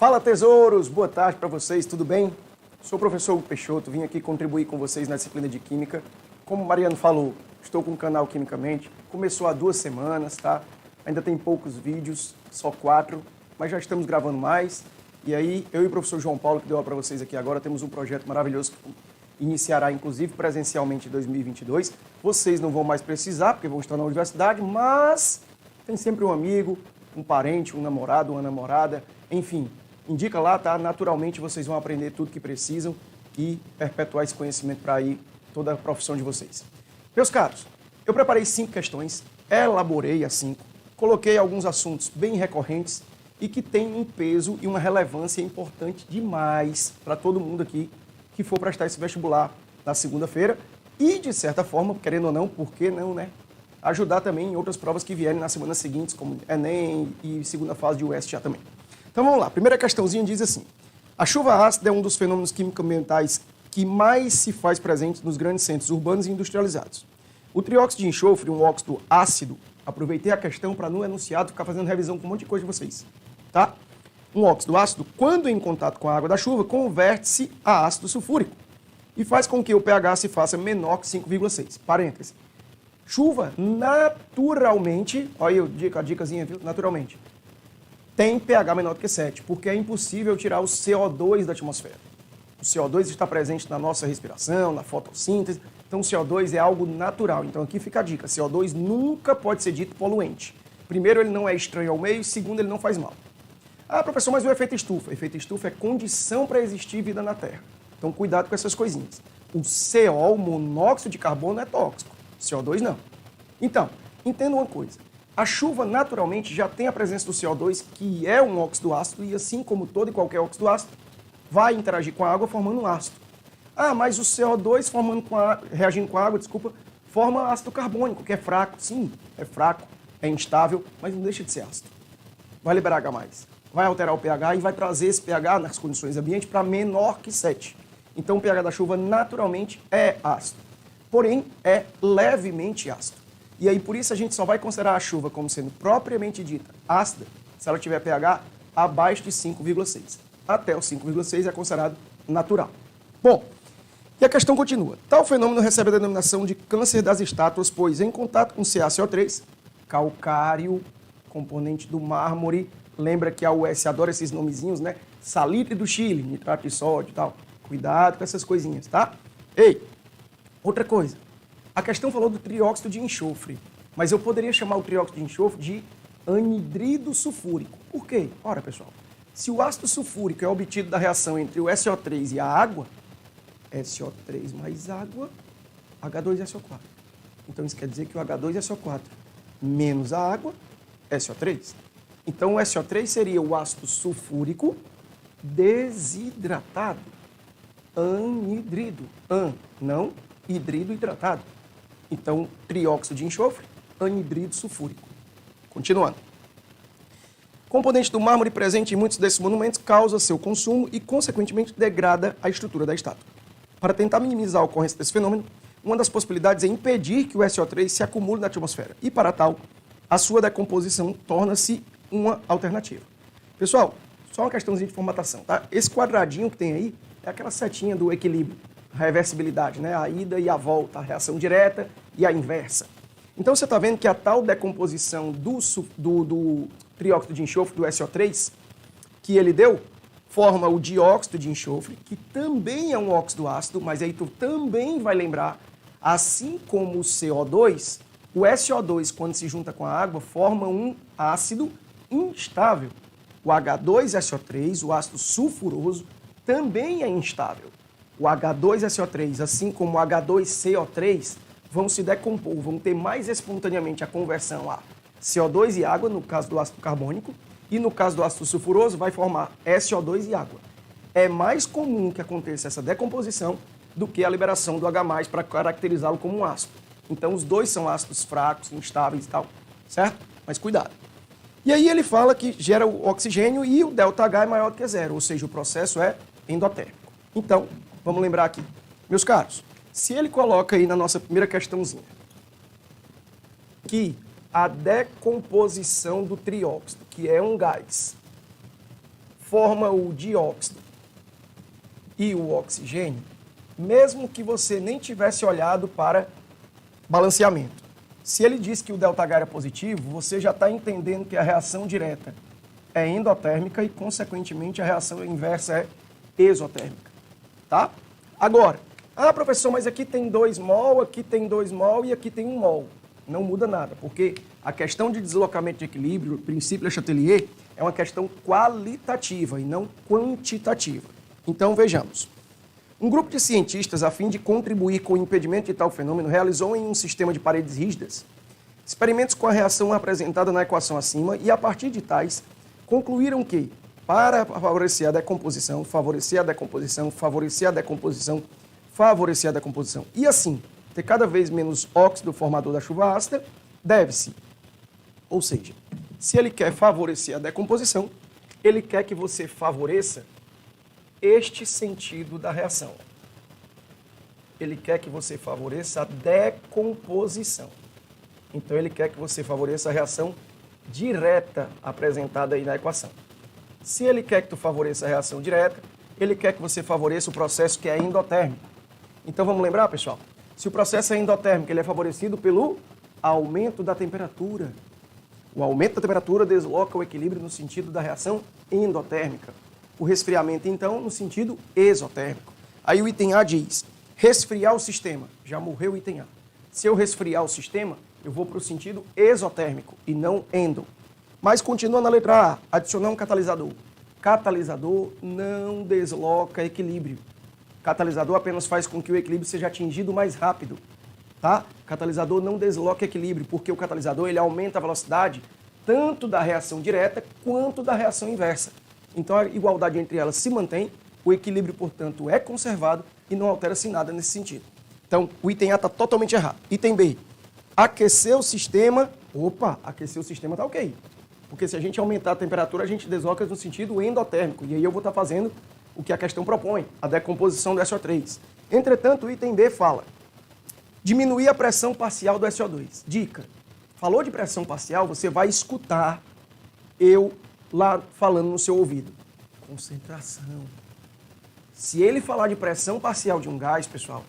Fala, tesouros! Boa tarde para vocês, tudo bem? Sou o professor Hugo Peixoto, vim aqui contribuir com vocês na disciplina de Química. Como o Mariano falou, estou com o canal Quimicamente, começou há 2 semanas, tá? Ainda tem poucos vídeos, só 4, mas já estamos gravando mais. E aí, eu e o professor João Paulo, que deu aula para vocês aqui agora, temos um projeto maravilhoso que iniciará, inclusive, presencialmente em 2022. Vocês não vão mais precisar, porque vão estar na universidade, mas tem sempre um amigo, um parente, um namorado, uma namorada, enfim. Indica lá, tá? Naturalmente vocês vão aprender tudo que precisam e perpetuar esse conhecimento para aí toda a profissão de vocês. Meus caros, eu preparei 5 questões, elaborei as 5, coloquei alguns assuntos bem recorrentes e que têm um peso e uma relevância importante demais para todo mundo aqui que for prestar esse vestibular na segunda-feira e, de certa forma, querendo ou não, por que não, né? Ajudar também em outras provas que vierem nas semanas seguintes, como Enem e segunda fase de USTA também. Então vamos lá, a primeira questãozinha diz assim: a chuva ácida é um dos fenômenos químico-ambientais que mais se faz presente nos grandes centros urbanos e industrializados. O trióxido de enxofre, um óxido ácido, aproveitei a questão para no enunciado ficar fazendo revisão com um monte de coisa de vocês, tá? Um óxido ácido, quando em contato com a água da chuva, converte-se a ácido sulfúrico e faz com que o pH se faça menor que 5,6. Parêntese. Chuva, naturalmente, olha aí a dicasinha, viu? Naturalmente, tem pH menor do que 7, porque é impossível tirar o CO2 da atmosfera. O CO2 está presente na nossa respiração, na fotossíntese, então o CO2 é algo natural. Então aqui fica a dica, CO2 nunca pode ser dito poluente. Primeiro, ele não é estranho ao meio, segundo, ele não faz mal. Ah, professor, mas o efeito estufa? O efeito estufa é condição para existir vida na Terra. Então cuidado com essas coisinhas. O CO, o monóxido de carbono, é tóxico. CO2 não. Então, entenda uma coisa. A chuva, naturalmente, já tem a presença do CO2, que é um óxido ácido, e assim como todo e qualquer óxido ácido, vai interagir com a água formando um ácido. Ah, mas o CO2 reagindo com a água, forma ácido carbônico, que é fraco. Sim, é fraco, é instável, mas não deixa de ser ácido. Vai liberar H+, vai alterar o pH e vai trazer esse pH nas condições ambiente para menor que 7. Então o pH da chuva, naturalmente, é ácido. Porém, é levemente ácido. E aí, por isso, a gente só vai considerar a chuva como sendo propriamente dita ácida se ela tiver pH abaixo de 5,6. Até o 5,6 é considerado natural. Bom, e a questão continua. Tal fenômeno recebe a denominação de câncer das estátuas, pois em contato com CaCO3, calcário, componente do mármore, lembra que a US adora esses nomezinhos, né? Salitre do Chile, nitrato de sódio e tal. Cuidado com essas coisinhas, tá? Ei, outra coisa. A questão falou do trióxido de enxofre, mas eu poderia chamar o trióxido de enxofre de anidrido sulfúrico. Por quê? Ora, pessoal, se o ácido sulfúrico é obtido da reação entre o SO3 e a água, SO3 mais água, H2SO4. Então isso quer dizer que o H2SO4 menos a água, SO3. Então o SO3 seria o ácido sulfúrico desidratado, anidrido, não hidrido hidratado. Então, trióxido de enxofre, anidrido sulfúrico. Continuando. Componente do mármore presente em muitos desses monumentos causa seu consumo e, consequentemente, degrada a estrutura da estátua. Para tentar minimizar a ocorrência desse fenômeno, uma das possibilidades é impedir que o SO3 se acumule na atmosfera. E, para tal, a sua decomposição torna-se uma alternativa. Pessoal, só uma questãozinha de formatação, tá? Esse quadradinho que tem aí é aquela setinha do equilíbrio. Reversibilidade, né? A ida e a volta, a reação direta e a inversa. Então você está vendo que a tal decomposição do trióxido de enxofre, do SO3, que ele deu, forma o dióxido de enxofre, que também é um óxido ácido, mas aí tu também vai lembrar, assim como o CO2, o SO2, quando se junta com a água, forma um ácido instável. O H2SO3, o ácido sulfuroso, também é instável. O H2SO3, assim como o H2CO3, vão se decompor, vão ter mais espontaneamente a conversão a CO2 e água, no caso do ácido carbônico, e no caso do ácido sulfuroso vai formar SO2 e água. É mais comum que aconteça essa decomposição do que a liberação do H+, para caracterizá-lo como um ácido. Então os dois são ácidos fracos, instáveis e tal, certo? Mas cuidado. E aí ele fala que gera o oxigênio e o ΔH é maior do que 0, ou seja, o processo é endotérmico. Então, vamos lembrar aqui. Meus caros, se ele coloca aí na nossa primeira questãozinha que a decomposição do trióxido, que é um gás, forma o dióxido e o oxigênio, mesmo que você nem tivesse olhado para balanceamento. Se ele diz que o ΔH era positivo, você já está entendendo que a reação direta é endotérmica e, consequentemente, a reação inversa é exotérmica. Tá? Agora, professor, mas aqui tem 2 mol, aqui tem 2 mol e aqui tem 1 mol. Não muda nada, porque a questão de deslocamento de equilíbrio, o princípio Le Chatelier, é uma questão qualitativa e não quantitativa. Então, vejamos. Um grupo de cientistas, a fim de contribuir com o impedimento de tal fenômeno, realizou em um sistema de paredes rígidas experimentos com a reação apresentada na equação acima e, a partir de tais, concluíram que, para favorecer a decomposição, e assim ter cada vez menos óxido formador da chuva ácida, deve-se. Ou seja, se ele quer favorecer a decomposição, ele quer que você favoreça este sentido da reação. Ele quer que você favoreça a decomposição. Então, ele quer que você favoreça a reação direta apresentada aí na equação. Se ele quer que tu favoreça a reação direta, ele quer que você favoreça o processo que é endotérmico. Então, vamos lembrar, pessoal? Se o processo é endotérmico, ele é favorecido pelo aumento da temperatura. O aumento da temperatura desloca o equilíbrio no sentido da reação endotérmica. O resfriamento, então, no sentido exotérmico. Aí o item A diz, resfriar o sistema. Já morreu o item A. Se eu resfriar o sistema, eu vou para o sentido exotérmico e não endo. Mas continua na letra A, adicionar um catalisador. Catalisador não desloca equilíbrio. Catalisador apenas faz com que o equilíbrio seja atingido mais rápido. Tá? Catalisador não desloca equilíbrio, porque o catalisador ele aumenta a velocidade tanto da reação direta quanto da reação inversa. Então a igualdade entre elas se mantém, o equilíbrio, portanto, é conservado e não altera-se nada nesse sentido. Então, o item A está totalmente errado. Item B, aquecer o sistema. Aquecer o sistema está ok. Porque se a gente aumentar a temperatura, a gente desloca no sentido endotérmico. E aí eu vou estar fazendo o que a questão propõe, a decomposição do SO3. Entretanto, o item B fala, diminuir a pressão parcial do SO2. Dica, falou de pressão parcial, você vai escutar eu lá falando no seu ouvido. Concentração. Se ele falar de pressão parcial de um gás, pessoal,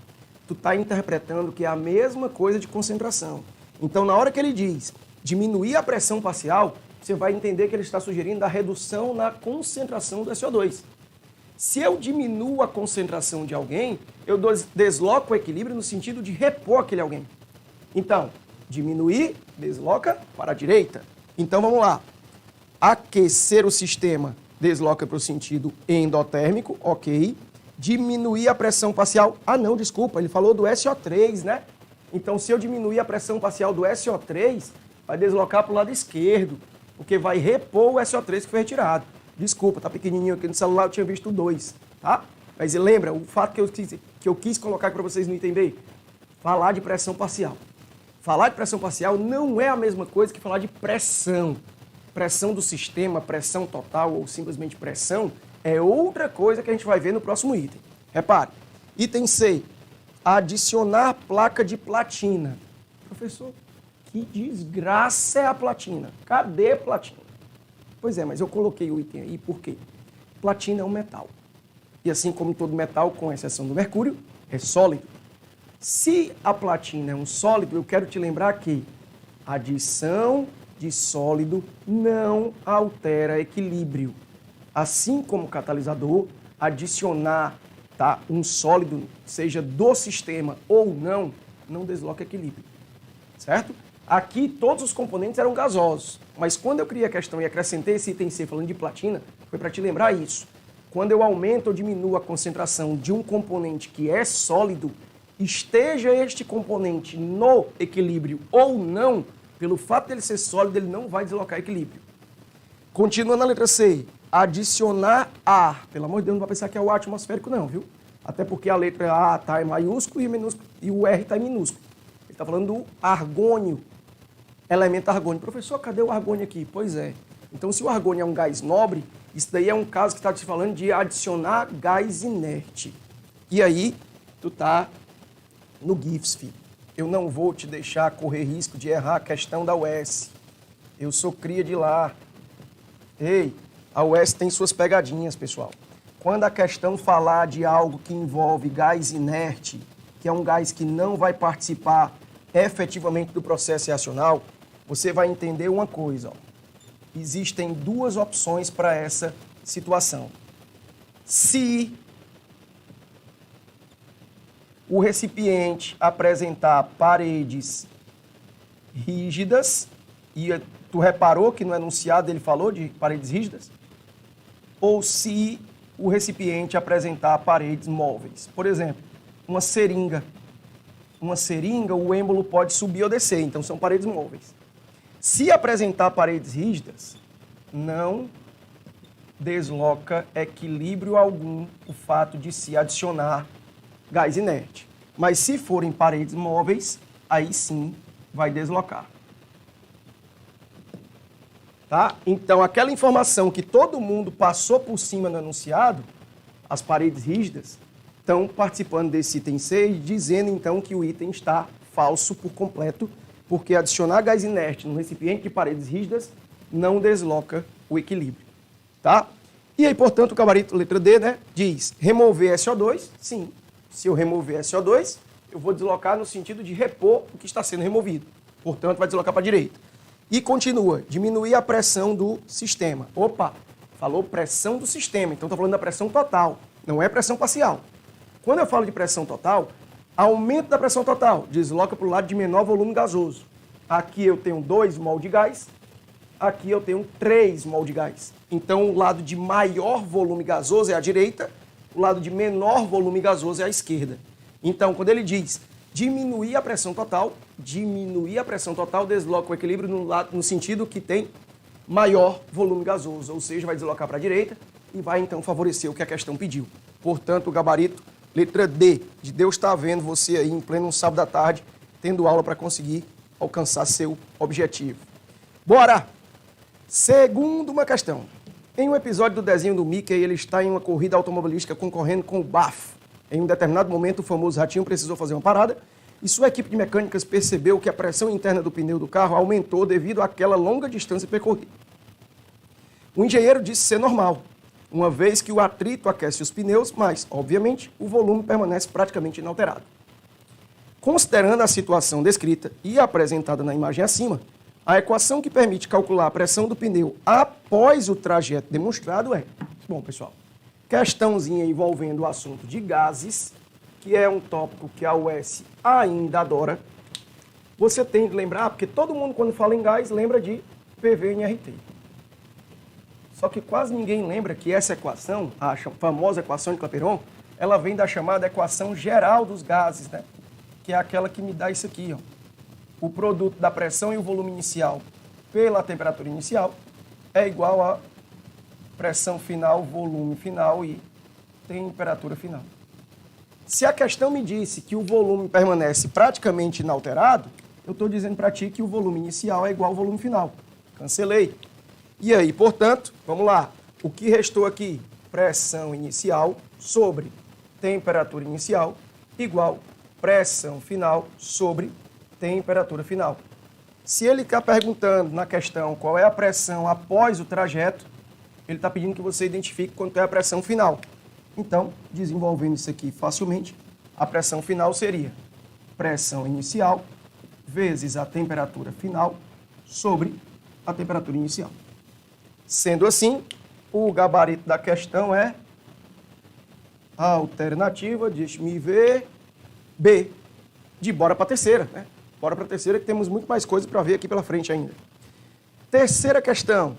tu está interpretando que é a mesma coisa de concentração. Então, na hora que ele diz diminuir a pressão parcial, você vai entender que ele está sugerindo a redução na concentração do SO2. Se eu diminuo a concentração de alguém, eu desloco o equilíbrio no sentido de repor aquele alguém. Então, diminuir, desloca para a direita. Então, vamos lá. Aquecer o sistema, desloca para o sentido endotérmico, ok. Diminuir a pressão parcial. Não, desculpa, ele falou do SO3, né? Então, se eu diminuir a pressão parcial do SO3, vai deslocar para o lado esquerdo, porque vai repor o SO3 que foi retirado. Desculpa, tá pequenininho aqui no celular, eu tinha visto 2, tá? Mas lembra, o fato que eu quis colocar para vocês não entenderem, falar de pressão parcial. Falar de pressão parcial não é a mesma coisa que falar de pressão. Pressão do sistema, pressão total ou simplesmente pressão é outra coisa que a gente vai ver no próximo item. Repare, item C, adicionar placa de platina. Professor, que desgraça é a platina? Cadê a platina? Pois é, mas eu coloquei o item aí por quê? Platina é um metal. E assim como todo metal, com exceção do mercúrio, é sólido. Se a platina é um sólido, eu quero te lembrar que adição de sólido não altera equilíbrio. Assim como o catalisador, adicionar um sólido, seja do sistema ou não desloca equilíbrio. Certo? Aqui todos os componentes eram gasosos, mas quando eu criei a questão e acrescentei esse item C falando de platina, foi para te lembrar isso. Quando eu aumento ou diminuo a concentração de um componente que é sólido, esteja este componente no equilíbrio ou não, pelo fato dele ser sólido, ele não vai deslocar equilíbrio. Continua na letra C, adicionar ar. Pelo amor de Deus, não vai pensar que é o ar atmosférico não, viu? Até porque a letra A está em maiúsculo e o R está em minúsculo. Ele está falando do argônio, elemento argônio. Professor, cadê o argônio aqui? Pois é. Então, se o argônio é um gás nobre, isso daí é um caso que está te falando de adicionar gás inerte. E aí, tu tá no GIFS, filho. Eu não vou te deixar correr risco de errar a questão da UES. Eu sou cria de lá. Ei, A UES tem suas pegadinhas, pessoal. Quando a questão falar de algo que envolve gás inerte, que é um gás que não vai participar efetivamente do processo reacional, você vai entender uma coisa. Ó. Existem duas opções para essa situação. Se o recipiente apresentar paredes rígidas, e tu reparou que no enunciado ele falou de paredes rígidas, ou se o recipiente apresentar paredes móveis. Por exemplo, uma seringa. Uma seringa, o êmbolo pode subir ou descer, então são paredes móveis. Se apresentar paredes rígidas, não desloca equilíbrio algum o fato de se adicionar gás inerte. Mas se forem paredes móveis, aí sim vai deslocar. Tá? Então, aquela informação que todo mundo passou por cima no enunciado, as paredes rígidas, estão participando desse item C e dizendo, então, que o item está falso por completo, porque adicionar gás inerte no recipiente de paredes rígidas não desloca o equilíbrio. Tá? E aí, portanto, o gabarito letra D, né, diz remover SO2, sim. Se eu remover SO2, eu vou deslocar no sentido de repor o que está sendo removido. Portanto, vai deslocar para a direita. E continua, diminuir a pressão do sistema. Opa, falou pressão do sistema, então estou falando da pressão total, não é pressão parcial. Quando eu falo de pressão total, aumento da pressão total, desloca para o lado de menor volume gasoso. Aqui eu tenho 2 mol de gás, aqui eu tenho 3 mol de gás. Então o lado de maior volume gasoso é a direita, o lado de menor volume gasoso é a esquerda. Então, quando ele diz diminuir a pressão total desloca o equilíbrio no sentido que tem maior volume gasoso, ou seja, vai deslocar para a direita e vai então favorecer o que a questão pediu. Portanto, o gabarito, letra D, de Deus está vendo você aí em pleno sábado à tarde, tendo aula para conseguir alcançar seu objetivo. Bora! Segunda uma questão. Em um episódio do desenho do Mickey, ele está em uma corrida automobilística concorrendo com o Bafo. Em um determinado momento, o famoso ratinho precisou fazer uma parada e sua equipe de mecânicas percebeu que a pressão interna do pneu do carro aumentou devido àquela longa distância percorrida. O engenheiro disse ser normal, uma vez que o atrito aquece os pneus, mas, obviamente, o volume permanece praticamente inalterado. Considerando a situação descrita e apresentada na imagem acima, a equação que permite calcular a pressão do pneu após o trajeto demonstrado é... Bom, pessoal, questãozinha envolvendo o assunto de gases, que é um tópico que a UES ainda adora. Você tem que lembrar, porque todo mundo quando fala em gás lembra de PV e NRT. Só que quase ninguém lembra que essa equação, a famosa equação de Clapeyron, ela vem da chamada equação geral dos gases, né? Que é aquela que me dá isso aqui, ó. O produto da pressão e o volume inicial pela temperatura inicial é igual a pressão final, volume final e temperatura final. Se a questão me disse que o volume permanece praticamente inalterado, eu estou dizendo para ti que o volume inicial é igual ao volume final. Cancelei. E aí, portanto, vamos lá. O que restou aqui? Pressão inicial sobre temperatura inicial igual pressão final sobre temperatura final. Se ele está perguntando na questão qual é a pressão após o trajeto, ele está pedindo que você identifique quanto é a pressão final. Então, desenvolvendo isso aqui facilmente, a pressão final seria pressão inicial vezes a temperatura final sobre a temperatura inicial. Sendo assim, o gabarito da questão é a alternativa, deixe-me ver, B, de bora para a terceira, né? Bora para a terceira que temos muito mais coisas para ver aqui pela frente ainda. Terceira questão.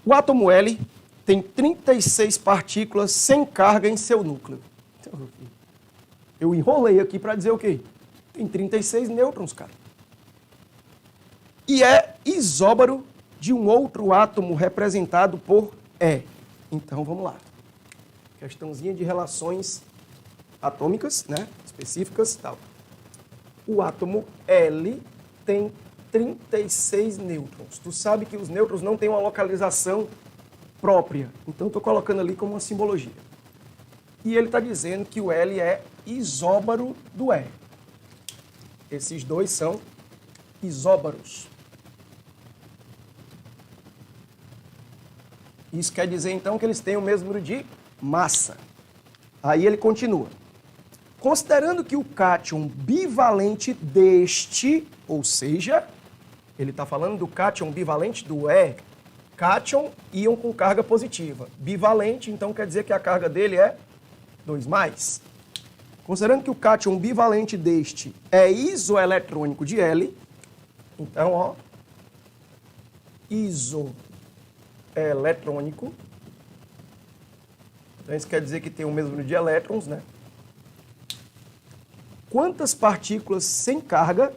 O átomo L tem 36 partículas sem carga em seu núcleo. Eu enrolei aqui para dizer o quê? Tem 36 nêutrons, cara. E é isóbaro de um outro átomo representado por E. Então, vamos lá. Questãozinha de relações atômicas, né? Específicas e tal. O átomo L tem 36 nêutrons. Tu sabe que os nêutrons não têm uma localização própria. Então, estou colocando ali como uma simbologia. E ele está dizendo que o L é isóbaro do E. Esses dois são isóbaros. Isso quer dizer, então, que eles têm o mesmo número de massa. Aí ele continua. Considerando que o cátion bivalente deste, ou seja, ele está falando do cátion bivalente do E, cátion, íon com carga positiva. Bivalente, então, quer dizer que a carga dele é 2+. Considerando que o cátion bivalente deste é isoeletrônico de L, então, ó, isoeletrônico, então isso quer dizer que tem o mesmo número de elétrons, né? Quantas partículas sem carga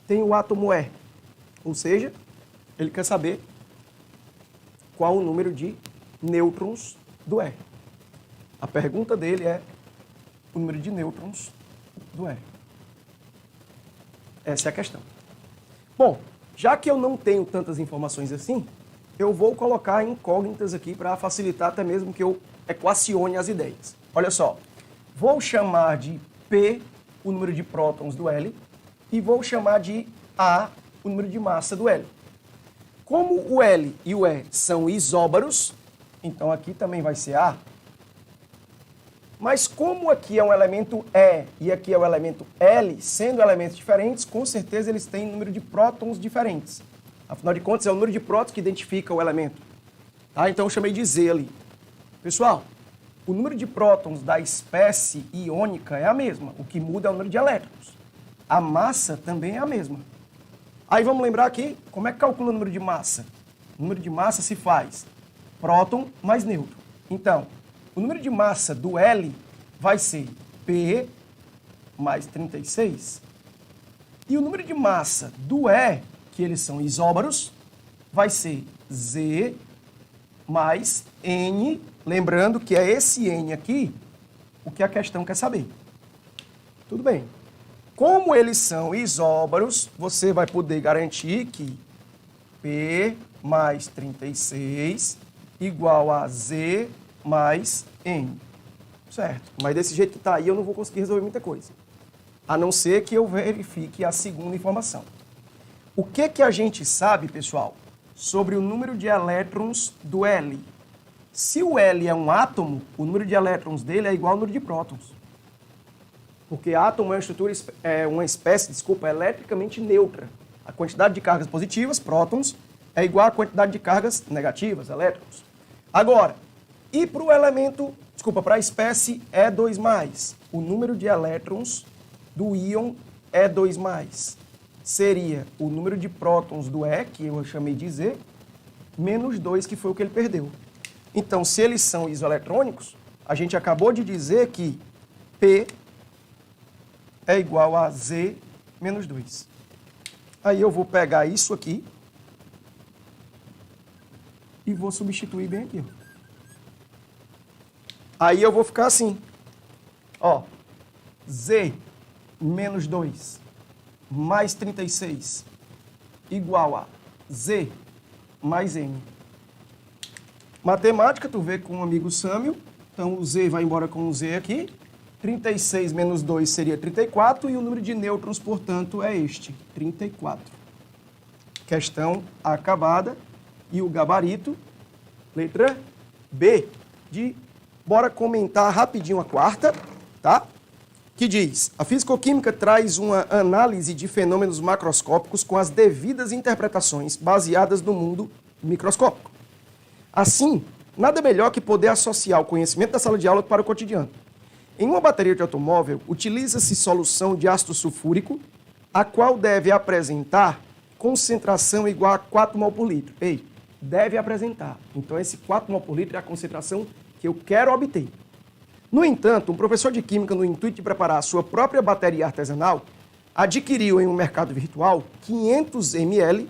tem o átomo E? Ou seja, ele quer saber qual o número de nêutrons do E. A pergunta dele é o número de nêutrons do E. Essa é a questão. Bom, já que eu não tenho tantas informações assim, eu vou colocar incógnitas aqui para facilitar até mesmo que eu equacione as ideias. Olha só, vou chamar de P o número de prótons do L e vou chamar de A o número de massa do L. Como o L e o E são isóbaros, então aqui também vai ser A. Mas como aqui é um elemento E e aqui é o elemento L, sendo elementos diferentes, com certeza eles têm número de prótons diferentes. Afinal de contas, é o número de prótons que identifica o elemento. Tá? Então eu chamei de Z ali. Pessoal, o número de prótons da espécie iônica é a mesma. O que muda é o número de elétrons. A massa também é a mesma. Aí vamos lembrar aqui, como é que calcula o número de massa? O número de massa se faz próton mais nêutron. Então, o número de massa do L vai ser P mais 36. E o número de massa do E, que eles são isóbaros, vai ser Z mais N. Lembrando que é esse N aqui o que a questão quer saber. Tudo bem. Como eles são isóbaros, você vai poder garantir que P mais 36 igual a Z mais N. Certo. Mas desse jeito que está aí, eu não vou conseguir resolver muita coisa. A não ser que eu verifique a segunda informação. O que a gente sabe, pessoal, sobre o número de elétrons do L? Se o L é um átomo, o número de elétrons dele é igual ao número de prótons. Porque átomo é uma estrutura, uma espécie, eletricamente neutra. A quantidade de cargas positivas, prótons, é igual à quantidade de cargas negativas, elétrons. Agora, e para o elemento, para a espécie E2+, o número de elétrons do íon E2+, seria o número de prótons do E, que eu chamei de Z, menos 2, que foi o que ele perdeu. Então, se eles são isoeletrônicos, a gente acabou de dizer que P é igual a Z menos 2. Aí eu vou pegar isso aqui e vou substituir bem aqui. Aí eu vou ficar assim, ó, Z menos 2 mais 36 igual a Z mais N. Matemática, tu vê com o amigo Sâmio, então o Z vai embora com o Z aqui, 36 menos 2 seria 34 e o número de nêutrons, portanto, é este, 34. Questão acabada e o gabarito, letra B, bora comentar rapidinho a quarta, tá? Que diz, a fisicoquímica traz uma análise de fenômenos macroscópicos com as devidas interpretações baseadas no mundo microscópico. Assim, nada melhor que poder associar o conhecimento da sala de aula para o cotidiano. Em uma bateria de automóvel, utiliza-se solução de ácido sulfúrico, a qual deve apresentar concentração igual a 4 mol por litro. Ei, deve apresentar. Então, esse 4 mol por litro é a concentração que eu quero obter. No entanto, um professor de química, no intuito de preparar a sua própria bateria artesanal, adquiriu em um mercado virtual 500 ml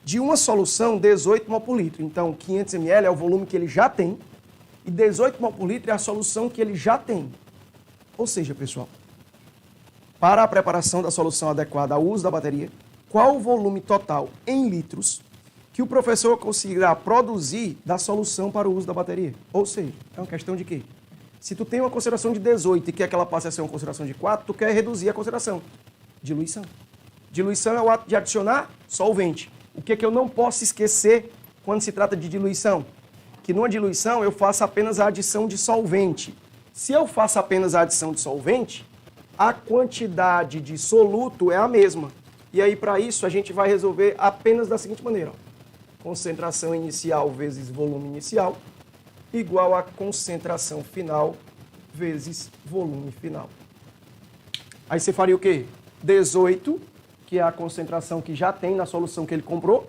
de uma solução 18 mol por litro. Então, 500 ml é o volume que ele já tem e 18 mol por litro é a solução que ele já tem. Ou seja, pessoal, para a preparação da solução adequada ao uso da bateria, qual o volume total em litros que o professor conseguirá produzir da solução para o uso da bateria? Ou seja, é uma questão de quê? Se tu tem uma concentração de 18 e quer que ela passe a ser uma concentração de 4, tu quer reduzir a concentração. Diluição. Diluição é o ato de adicionar solvente. O que é que eu não posso esquecer quando se trata de diluição? que numa diluição eu faço apenas a adição de solvente. Se eu faço apenas a adição de solvente, a quantidade de soluto é a mesma. E aí, para isso, a gente vai resolver apenas da seguinte maneira. Ó. Concentração inicial vezes volume inicial igual a concentração final vezes volume final. Aí você faria o quê? 18, que é a concentração que já tem na solução que ele comprou,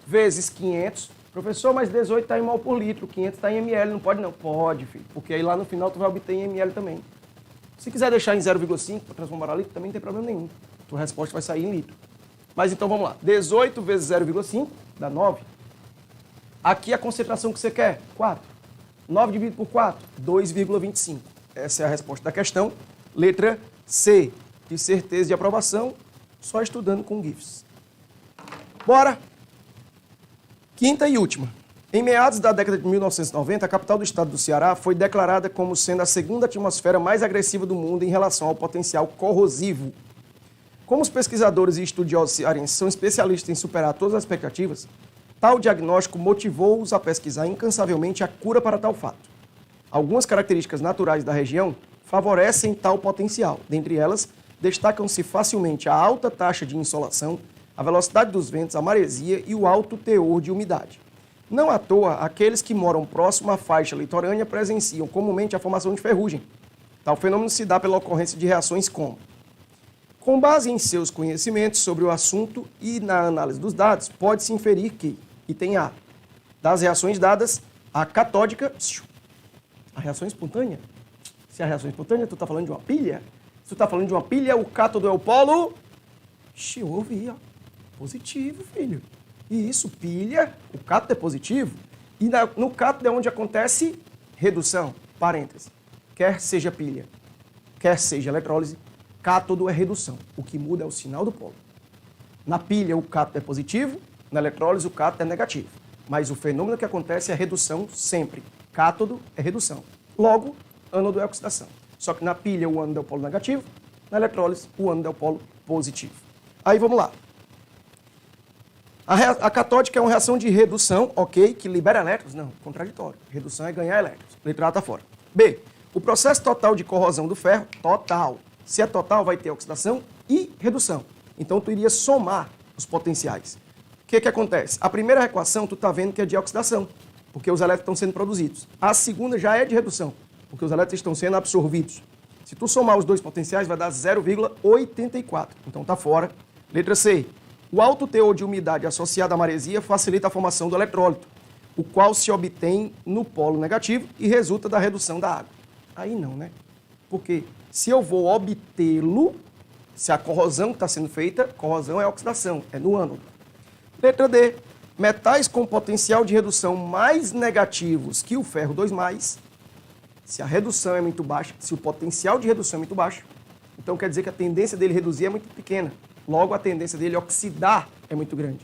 vezes 500. Professor, mas 18 está em mol por litro, 500 está em ml, não pode não? Pode, filho, porque aí lá no final tu vai obter em ml também. Se quiser deixar em 0,5 para transformar a litro, também não tem problema nenhum. Tua resposta vai sair em litro. Mas então vamos lá. 18 vezes 0,5 dá 9. Aqui a concentração que você quer, 4. 9 dividido por 4, 2,25. Essa é a resposta da questão. Letra C, de certeza de aprovação, só estudando com GIFs. Bora! Quinta e última. Em meados da década de 1990, a capital do estado do Ceará foi declarada como sendo a segunda atmosfera mais agressiva do mundo em relação ao potencial corrosivo. Como os pesquisadores e estudiosos cearenses são especialistas em superar todas as expectativas, tal diagnóstico motivou-os a pesquisar incansavelmente a cura para tal fato. Algumas características naturais da região favorecem tal potencial. Dentre elas, destacam-se facilmente a alta taxa de insolação, a velocidade dos ventos, a maresia e o alto teor de umidade. Não à toa, aqueles que moram próximo à faixa litorânea presenciam comumente a formação de ferrugem. Tal fenômeno se dá pela ocorrência de reações como: com base em seus conhecimentos sobre o assunto e na análise dos dados, pode-se inferir que, item A, das reações dadas, a catódica, a reação espontânea. Se a reação espontânea, tu está falando de uma pilha? Se tu está falando de uma pilha, o cátodo é o polo... Eu ouvi, ó. Positivo, filho. E isso, pilha, o cátodo é positivo. E no cátodo é onde acontece redução, parênteses. Quer seja pilha, quer seja eletrólise, cátodo é redução. O que muda é o sinal do polo. Na pilha, o cátodo é positivo, na eletrólise, o cátodo é negativo. Mas o fenômeno que acontece é redução sempre. Cátodo é redução. Logo, ânodo é oxidação. Só que na pilha, o ânodo é o polo negativo, na eletrólise, o ânodo é o polo positivo. Aí vamos lá. A catódica é uma reação de redução, ok, que libera elétrons? Não, contraditório. Redução é ganhar elétrons. Letra A está fora. B. O processo total de corrosão do ferro, total. Se é total, vai ter oxidação e redução. Então, tu iria somar os potenciais. O que acontece? A primeira equação, tu está vendo que é de oxidação, porque os elétrons estão sendo produzidos. A segunda já é de redução, porque os elétrons estão sendo absorvidos. Se tu somar os dois potenciais, vai dar 0,84. Então, está fora. Letra C. O alto teor de umidade associado à maresia facilita a formação do eletrólito, o qual se obtém no polo negativo e resulta da redução da água. Aí não, né? Porque se eu vou obtê-lo, se a corrosão que está sendo feita, corrosão é oxidação, é no ânodo. Letra D. Metais com potencial de redução mais negativos que o ferro 2+, se a redução é muito baixa, se o potencial de redução é muito baixo, então quer dizer que a tendência dele reduzir é muito pequena. Logo, a tendência dele oxidar é muito grande.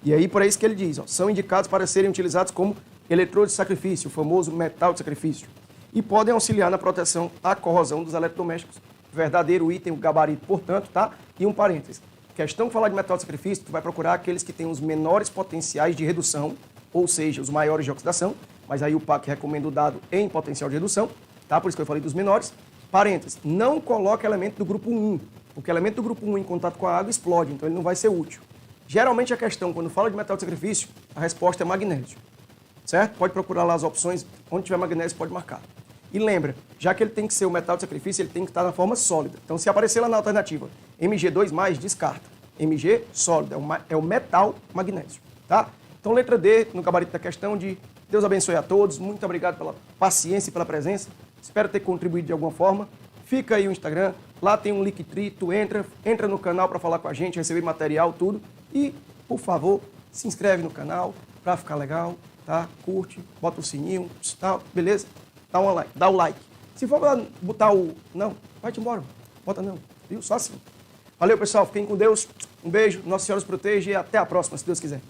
E aí, por isso que ele diz, ó, são indicados para serem utilizados como eletrodo de sacrifício, o famoso metal de sacrifício, e podem auxiliar na proteção à corrosão dos eletrodomésticos. Verdadeiro item, o gabarito, portanto, tá? E um parêntese. Questão que falar de metal de sacrifício, tu vai procurar aqueles que têm os menores potenciais de redução, ou seja, os maiores de oxidação, mas aí o PAC recomenda o dado em potencial de redução, tá? Por isso que eu falei dos menores. Parênteses, não coloca elemento do grupo 1, porque o elemento do grupo 1 em contato com a água explode, então ele não vai ser útil. Geralmente a questão, quando fala de metal de sacrifício, a resposta é magnésio, certo? Pode procurar lá as opções, onde tiver magnésio pode marcar. E lembra, já que ele tem que ser o metal de sacrifício, ele tem que estar na forma sólida. Então se aparecer lá na alternativa Mg2+, descarta. Mg sólido, é o metal magnésio, tá? Então letra D, no gabarito da questão de Deus abençoe a todos, muito obrigado pela paciência e pela presença, espero ter contribuído de alguma forma. Fica aí o Instagram, lá tem um Linktree, tu entra no canal para falar com a gente, receber material, tudo. E, por favor, se inscreve no canal para ficar legal, tá? Curte, bota o sininho, tal, beleza? Dá o like. Se for pra botar o não, vai-te embora, bota não, viu? Só assim. Valeu, pessoal, fiquem com Deus, um beijo, Nossa Senhora os proteja e até a próxima, se Deus quiser.